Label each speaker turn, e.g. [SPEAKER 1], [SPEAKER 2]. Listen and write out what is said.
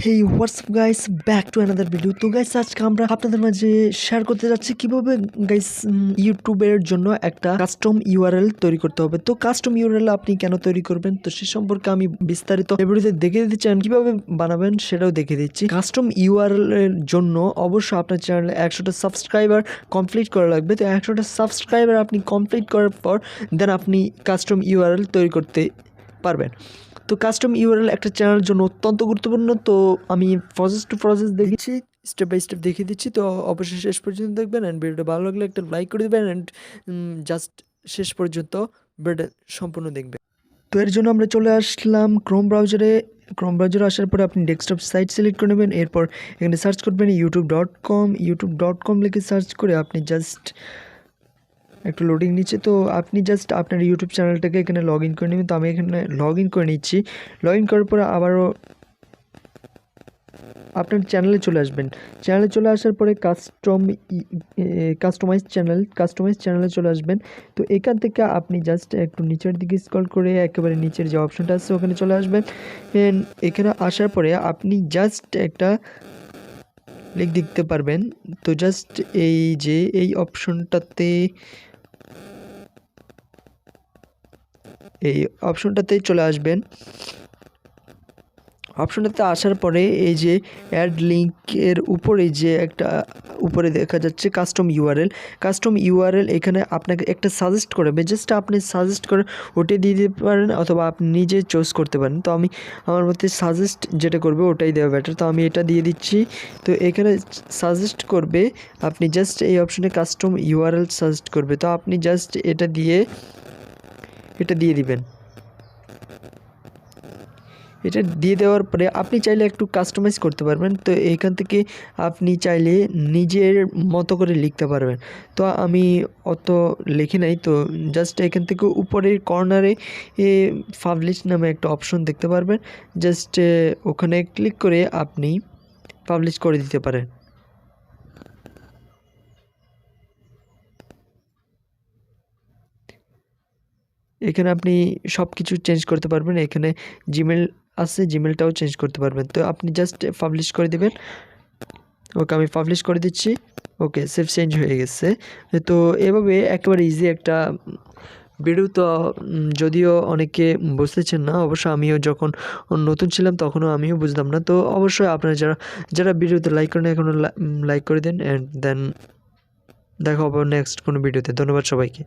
[SPEAKER 1] Hey WhatsApp guys, back to another video. তো guys, আজকে আমরা আপনাদের মাঝে শেয়ার করতে যাচ্ছি কিভাবে গাইস ইউটিউবের জন্য একটা কাস্টম ইউআরএল তৈরি করতে হবে। তো কাস্টম ইউআরএল আপনি কেন তৈরি করবেন, তো সে সম্পর্কে আমি বিস্তারিত এই ভিডিওতে দেখে দিতে চান, কিভাবে বানাবেন সেটাও দেখে দিচ্ছি। কাস্টম ইউআরএল এর জন্য অবশ্যই আপনার চ্যানেলে 100টা সাবস্ক্রাইবার কমপ্লিট করা লাগবে। তো 100টা সাবস্ক্রাইবার আপনি কমপ্লিট করার পর দেন আপনি কাস্টম ইউআরএল তৈরি করতে পারবেন। তো কাস্টম ইউআরএল একটা চ্যানেলের জন্য অত্যন্ত গুরুত্বপূর্ণ। তো আমি প্রসেস টু প্রসেস দেখিয়েছি, স্টেপ বাই স্টেপ দেখিয়ে দিচ্ছি। তো অবশ্যই শেষ পর্যন্ত দেখবেন, অ্যান্ড ভিডিওটা ভালো লাগলে একটা লাইক করে দেবেন, অ্যান্ড জাস্ট শেষ পর্যন্ত ভিডিওটা সম্পূর্ণ দেখবেন। তো এর জন্য আমরা চলে আসলাম ক্রোম ব্রাউজারে আসার পরে আপনি ডেস্কটপ সাইট সিলেক্ট করে নেবেন। এরপর এখানে সার্চ করবেন youtube.com লিখে সার্চ করে আপনি জাস্ট একটু লোডিং নিচ্ছে। তো আপনি জাস্ট আপনার ইউটিউব চ্যানেলটাকে এখানে লগ ইন করে নেবেন। তো আমি এখানে লগ ইন করে নিচ্ছি। লগ ইন করার পরে আবারও আপনার চ্যানেলে চলে আসবেন। চ্যানেলে চলে আসার পরে কাস্টমাইজ চ্যানেলে চলে আসবেন। তো এখান থেকে আপনি জাস্ট একটু নিচের দিকে স্ক্রল করে একেবারে নিচের যে অপশনটা আছে ওখানে চলে আসবেন। এখানে আসার পরে আপনি জাস্ট একটা লিঙ্ক দেখতে পারবেন। তো জাস্ট এই অপশনটাতেই চলে আসবেন। অপশনটাতে আসার পরে এই যে অ্যাড লিঙ্কের উপরে যে একটা উপরে দেখা যাচ্ছে কাস্টম ইউআরএল, এখানে আপনাকে একটা সাজেস্ট করবে। জাস্ট আপনি সাজেস্ট করে ওটাই দিয়ে দিতে পারেন, অথবা আপনি নিজে চুজ করতে পারেন। তো আমি আমার মতে সাজেস্ট যেটা করবে ওটাই দেওয়া বেটার। তো আমি এটা দিয়ে দিচ্ছি। তো এখানে সাজেস্ট করবে, আপনি জাস্ট এই অপশনে কাস্টম ইউআরএল সাজেস্ট করবে। তো আপনি জাস্ট এটা দিয়ে দিবেন। এটা দিয়ে দেওয়ার পরে আপনি চাইলে একটু কাস্টমাইজ করতে পারবেন। তো এখান থেকে আপনি চাইলে নিজের মতো করে লিখতে পারবেন। তো আমি অত লিখি নাই। তো জাস্ট এখান থেকে উপরের কর্নারে পাবলিশ নামে একটা অপশন দেখতে পারবেন। জাস্ট ওখানে ক্লিক করে আপনি পাবলিশ করে দিতে পারেন। এখানে আপনি সব কিছু চেঞ্জ করতে পারবেন। এখানে জিমেল আছে, জিমেলটাও চেঞ্জ করতে পারবেন। তো আপনি জাস্ট পাবলিশ করে দিবেন। ওকে, আমি পাবলিশ করে দিচ্ছি। ওকে, সেভ চেঞ্জ হয়ে গেছে। তো এভাবে একেবারে ইজি একটা ভিডিও। তো যদিও অনেকে বুঝতেছেন না, অবশ্য আমিও যখন নতুন ছিলাম তখনও আমিও বুঝতাম না। তো অবশ্যই আপনারা যারা ভিডিওতে লাইক করেন এখনও লাইক করে দেন, অ্যান্ড দেন দেখা হবে নেক্সট কোনো ভিডিওতে। ধন্যবাদ সবাইকে।